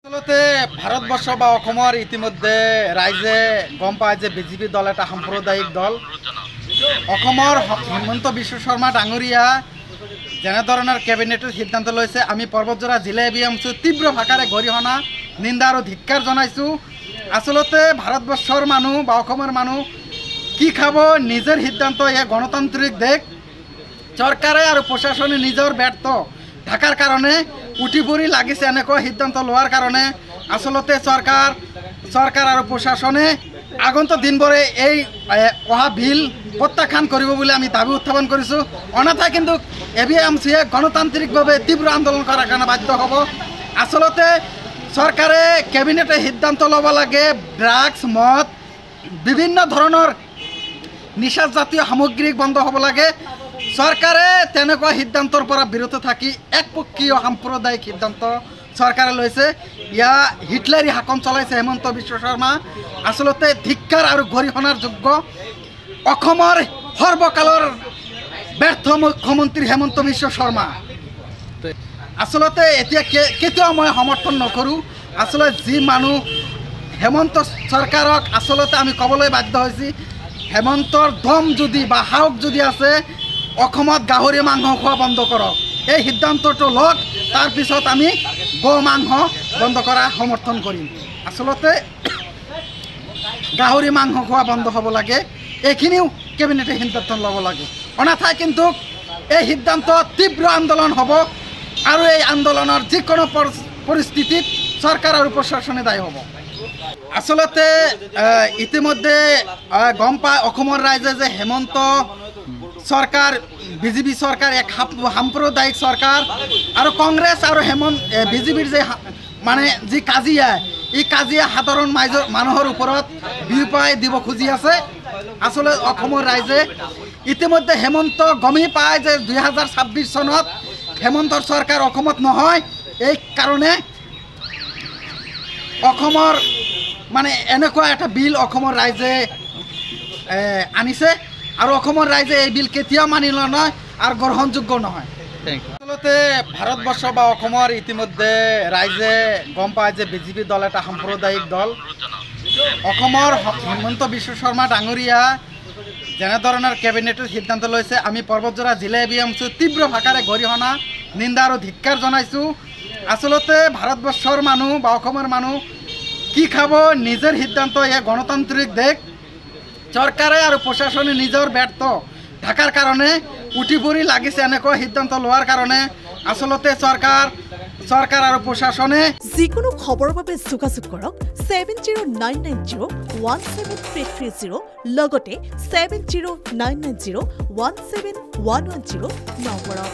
আসলতে ভাৰতবৰ্ষ বা অসমৰ ইতিমধ্যে ৰাইজে গম পায় যে বিজেপি দল এটা সাম্প্ৰদায়িক দল। অসমৰ হিমন্ত বিশ্ব শৰ্মা ডাঙৰীয়া যেনে ধৰণৰ কেবিনেটৰ সিদ্ধান্ত লৈছে আমি পৰ্বতজোৰা জিলা এবিএমচি তীব্ৰ ভাষাৰে গৰিহণা নিন্দা আৰু ধিক্কাৰ জনাইছোঁ। আসলতে ভাৰতবৰ্ষৰ মানুহ বা অসমৰ মানুহ কি খাব নিজৰ সিদ্ধান্ত, এক গণতান্ত্ৰিক দেশ। চৰকাৰে আৰু প্ৰশাসনে নিজৰ ব্যৰ্থ ঢাকাৰ কাৰণে উঠি পৰি লাগিছে এনেকুৱা সিদ্ধান্ত লোৱাৰ কাৰণে। আসলতে চৰকাৰ আৰু প্ৰশাসনে আগন্তুক দিনবোৰে এই অহা বিল প্ৰত্যাখ্যান কৰিব বুলি আমি দাবী উত্থাপন কৰিছোঁ। অন্যথায় কিন্তু এবিএমচিয়ে গণতান্ত্ৰিকভাৱে তীব্ৰ আন্দোলন কৰাৰ কাৰণে বাধ্য হ'ব। আসলতে চৰকাৰে কেবিনেটে সিদ্ধান্ত ল'ব লাগে ড্ৰাগছ, মদ, বিভিন্ন ধৰণৰ নিচাজাতীয় সামগ্ৰী বন্ধ হ'ব লাগে। চৰকাৰে তেনেকুৱা সিদ্ধান্তৰ পৰা বিৰত থাকি একপক্ষীয় সাম্প্ৰদায়িক সিদ্ধান্ত চৰকাৰে লৈছে। ইয়াৰ হিটলাৰী শাসন চলাইছে হিমন্ত বিশ্ব শৰ্মা। আসলতে ধিক্কাৰ আৰু গৰিহণাৰ যোগ্য অসমৰ সৰ্বকালৰ ব্যৰ্থ মুখ্যমন্ত্ৰী হিমন্ত বিশ্ব শৰ্মা। আসলতে এতিয়া কেতিয়াও মই সমৰ্থন নকৰোঁ। আসলতে যি মানুহ হেমন্ত চৰকাৰক আসলতে আমি ক'বলৈ বাধ্য হৈছি, হেমন্তৰ দম যদি বা সাহস যদি আছে অসমত গাহৰি মাংস খোৱা বন্ধ কৰক, এই সিদ্ধান্তটো লওক। তাৰপিছত আমি গো মাংস বন্ধ কৰা সমৰ্থন কৰিম। আসলতে গাহৰি মাংস খোৱা বন্ধ হ'ব লাগে, এইখিনিও কেবিনেটে সিদ্ধান্ত ল'ব লাগে। অন্যথায় কিন্তু এই সিদ্ধান্ত তীব্ৰ আন্দোলন হ'ব আৰু এই আন্দোলনৰ যিকোনো পৰিস্থিতিত চৰকাৰ আৰু প্ৰশাসনে দায়ী হ'ব। আসলতে ইতিমধ্যে গম পায় অসমৰ ৰাইজে যে হেমন্ত চৰকাৰ বিজেপি চৰকাৰ এক সাম্প্ৰদায়িক চৰকাৰ আৰু কংগ্ৰেছ আৰু বিজেপিৰ যে মানে যি কাজিয়া, এই কাজিয়া সাধাৰণ মানুহৰ ওপৰত বিয়পাই দিব খুজি আছে। আসলে অসমৰ ৰাইজে ইতিমধ্যে হেমন্ত গমেই পায় যে 2026 চনত হেমন্তৰ চৰকাৰ অসমত নহয়। এই কাৰণে অসমৰ মানে এনেকুৱা এটা বিল অসমৰ ৰাইজে আনিছে আৰু অসমৰ ৰাইজে এই বিল কেতিয়াও মানি লোৱা নহয় আৰু গ্ৰহণযোগ্য নহয়। আসলতে ভাৰতবৰ্ষ বা অসমৰ ইতিমধ্যে ৰাইজে গম পায় যে বিজেপি দল এটা সাম্প্ৰদায়িক দল। অসমৰ হিমন্ত বিশ্ব শৰ্মা ডাঙৰীয়া যেনে ধৰণৰ কেবিনেটৰ সিদ্ধান্ত লৈছে আমি পৰ্বতজোৰা জিলা এবিএমচি তীব্ৰ ভাষাৰে গৰিহণা নিন্দা আৰু ধিক্কাৰ জনাইছোঁ। আসলতে ভাৰতবৰ্ষৰ মানুহ বা অসমৰ মানুহ কি খাব নিজৰ সিদ্ধান্ত, এক গণতান্ত্ৰিক দেশ। চৰকাৰে আৰু প্ৰশাসনে নিজৰ ব্যৰ্থ ঢাকাৰ কাৰণে উঠি পৰি লাগিছে এনেকুৱা সিদ্ধান্ত লোৱাৰ কাৰণে। আসলতে চৰকাৰ আৰু প্ৰশাসনে যিকোনো খবৰৰ বাবে যোগাযোগ কৰক 7099017330 লগতে 7099017110 নম্বৰত।